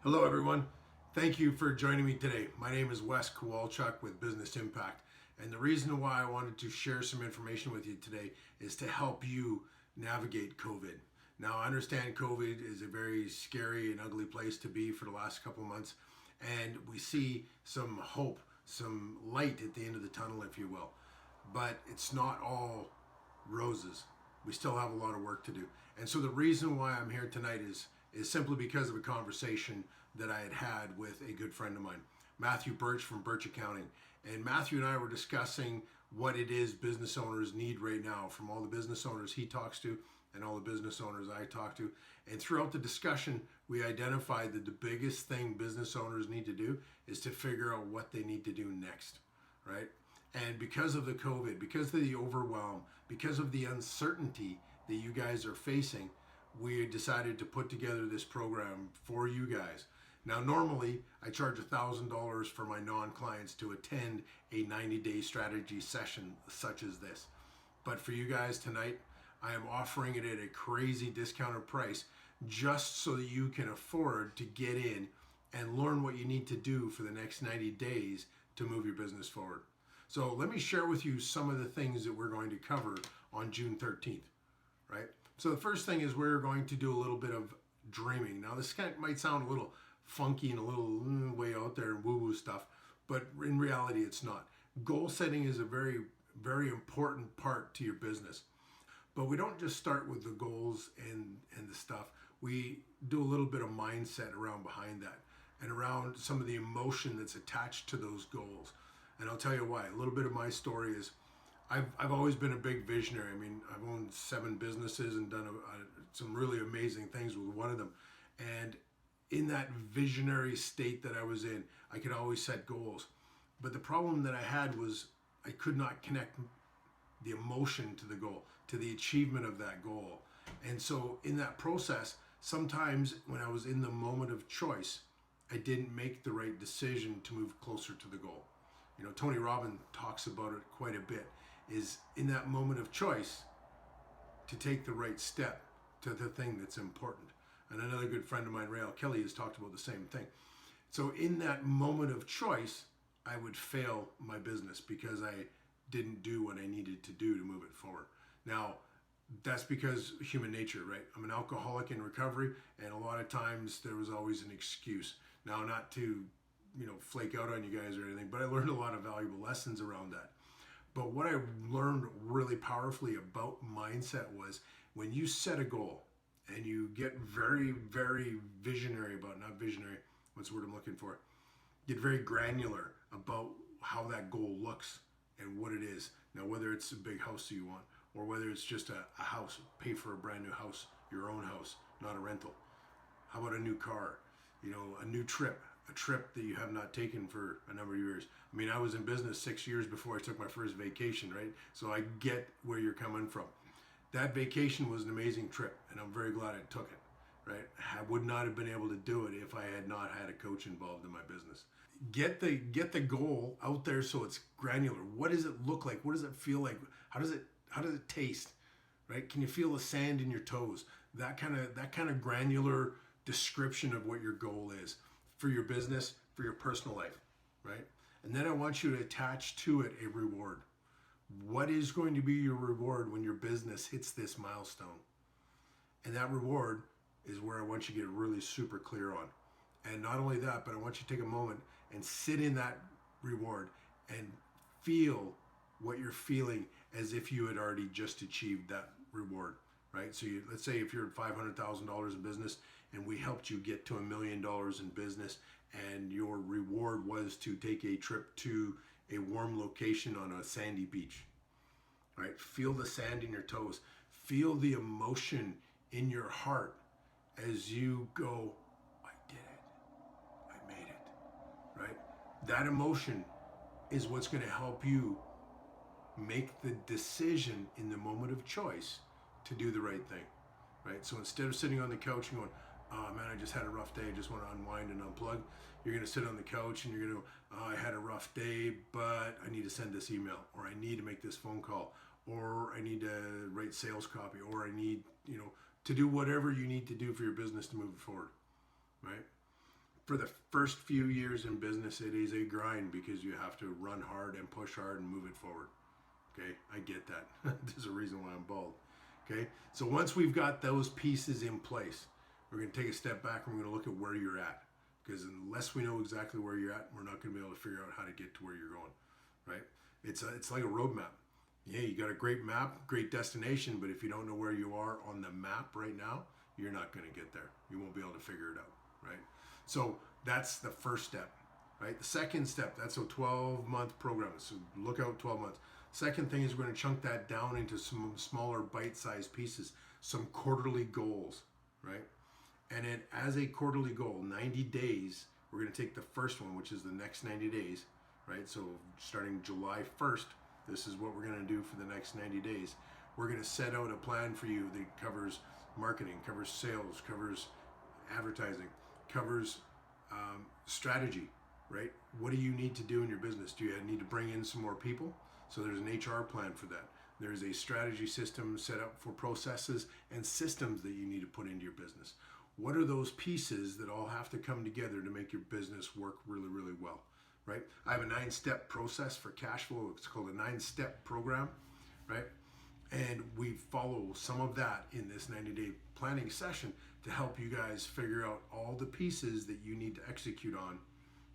Hello, everyone. Thank you for joining me today. My name is Wes Kowalchuk with Business Impact. And the reason why I wanted to share some information with you today is to help you navigate COVID. Now, I understand COVID is a very scary and ugly place to be for the last couple of months. And we see some hope, some light at the end of the tunnel, if you will. But it's not all roses. We still have a lot of work to do. And so the reason why I'm here tonight is simply because of a conversation that I had with a good friend of mine, Matthew Birch from Birch Accounting. And Matthew and I were discussing what it is business owners need right now from all the business owners he talks to and all the business owners I talk to. And throughout the discussion, we identified that the biggest thing business owners need to do is to figure out what they need to do next, right? And because of the COVID, because of the overwhelm, because of the uncertainty that you guys are facing, we decided to put together this program for you guys. Now, normally I charge $1,000 for my non-clients to attend a 90-day strategy session such as this. But for you guys tonight, I am offering it at a crazy discounted price just so that you can afford to get in and learn what you need to do for the next 90 days to move your business forward. So let me share with you some of the things that we're going to cover on June 13th, right? So the first thing is we're going to do a little bit of dreaming. Now this might sound a little funky and a little way out there and woo-woo stuff, but in reality it's not. Goal setting is a very, very important part to your business. But we don't just start with the goals and the stuff. We do a little bit of mindset around behind that and around some of the emotion that's attached to those goals. And I'll tell you why. A little bit of my story is I've always been a big visionary. I mean, I've owned 7 businesses and done some really amazing things with one of them. And in that visionary state that I was in, I could always set goals. But the problem that I had was I could not connect the emotion to the goal, to the achievement of that goal. And so in that process, sometimes when I was in the moment of choice, I didn't make the right decision to move closer to the goal. You know, Tony Robbins talks about it quite a bit, is in that moment of choice to take the right step to the thing that's important. And another good friend of mine, Rael Kelly, has talked about the same thing. So in that moment of choice, I would fail my business because I didn't do what I needed to do to move it forward. Now, that's because human nature, right? I'm an alcoholic in recovery, and a lot of times there was always an excuse. Now, not to flake out on you guys or anything, but I learned a lot of valuable lessons around that. But what I learned really powerfully about mindset was when you set a goal and you get very, very visionary about, not visionary, what's the word I'm looking for? Get very granular about how that goal looks and what it is. Now, whether it's a big house that you want or whether it's just a house, pay for a brand new house, your own house, not a rental. How about a new car? A new trip, a trip that you have not taken for a number of years. I mean, I was in business 6 years before I took my first vacation, right? So I get where you're coming from. That vacation was an amazing trip, and I'm very glad I took it, right? I would not have been able to do it if I had not had a coach involved in my business. Get the goal out there so it's granular. What does it look like? What does it feel like? How does it taste? Right? Can you feel the sand in your toes? That kind of granular description of what your goal is for your business, for your personal life, right? And then I want you to attach to it a reward. What is going to be your reward when your business hits this milestone? And that reward is where I want you to get really super clear on. And not only that, but I want you to take a moment and sit in that reward and feel what you're feeling as if you had already just achieved that reward, right? So let's say if you're at $500,000 in business and we helped you get to $1 million in business and your reward was to take a trip to a warm location on a sandy beach, right? Feel the sand in your toes. Feel the emotion in your heart as you go, I did it. I made it, right? That emotion is what's going to help you make the decision in the moment of choice to do the right thing, right? So instead of sitting on the couch and going, oh man, I just had a rough day, I just want to unwind and unplug, you're going to sit on the couch and you're going to, oh, I had a rough day, but I need to send this email, or I need to make this phone call, or I need to write sales copy, or I need, to do whatever you need to do for your business to move it forward, right? For the first few years in business, it is a grind because you have to run hard and push hard and move it forward. Okay, I get that. There's a reason why I'm bald. Okay, so once we've got those pieces in place, we're going to take a step back and we're going to look at where you're at. Because unless we know exactly where you're at, we're not going to be able to figure out how to get to where you're going, right? It's like a roadmap. Yeah, you got a great map, great destination, but if you don't know where you are on the map right now, you're not going to get there. You won't be able to figure it out, right? So that's the first step, right? The second step, that's a 12-month program. So look out 12 months. Second thing is we're going to chunk that down into some smaller bite-sized pieces, some quarterly goals, right? And then as a quarterly goal, 90 days, we're going to take the first one, which is the next 90 days, right? So starting July 1st, this is what we're going to do for the next 90 days. We're going to set out a plan for you that covers marketing, covers sales, covers advertising, covers strategy, right? What do you need to do in your business? Do you need to bring in some more people? So there's an HR plan for that. There's a strategy system set up for processes and systems that you need to put into your business. What are those pieces that all have to come together to make your business work really, really well, right? I have a 9-step process for cash flow. It's called a 9-step program, right? And we follow some of that in this 90-day planning session to help you guys figure out all the pieces that you need to execute on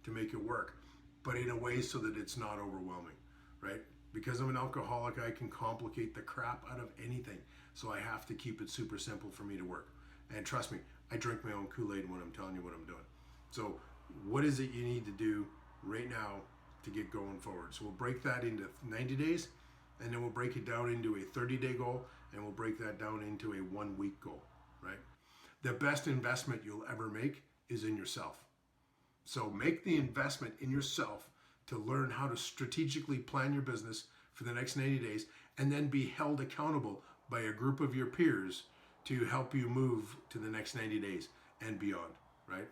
to make it work, but in a way so that it's not overwhelming, right? Because I'm an alcoholic, I can complicate the crap out of anything. So I have to keep it super simple for me to work. And trust me, I drink my own Kool-Aid when I'm telling you what I'm doing. So what is it you need to do right now to get going forward? So we'll break that into 90 days, and then we'll break it down into a 30-day goal, and we'll break that down into a 1-week goal, right? The best investment you'll ever make is in yourself. So make the investment in yourself to learn how to strategically plan your business for the next 90 days, and then be held accountable by a group of your peers to help you move to the next 90 days and beyond, right?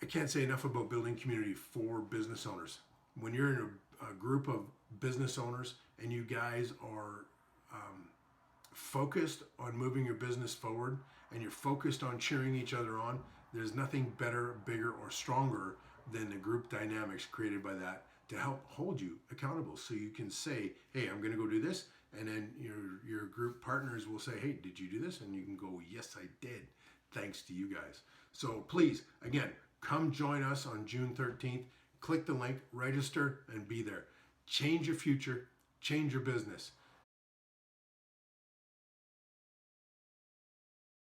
I can't say enough about building community for business owners. When you're in a group of business owners and you guys are focused on moving your business forward and you're focused on cheering each other on, there's nothing better, bigger, or stronger than the group dynamics created by that to help hold you accountable. So you can say, hey, I'm going to go do this. And then your group partners will say, hey, did you do this? And you can go, yes, I did. Thanks to you guys. So please, again, come join us on June 13th. Click the link, register, and be there. Change your future, change your business.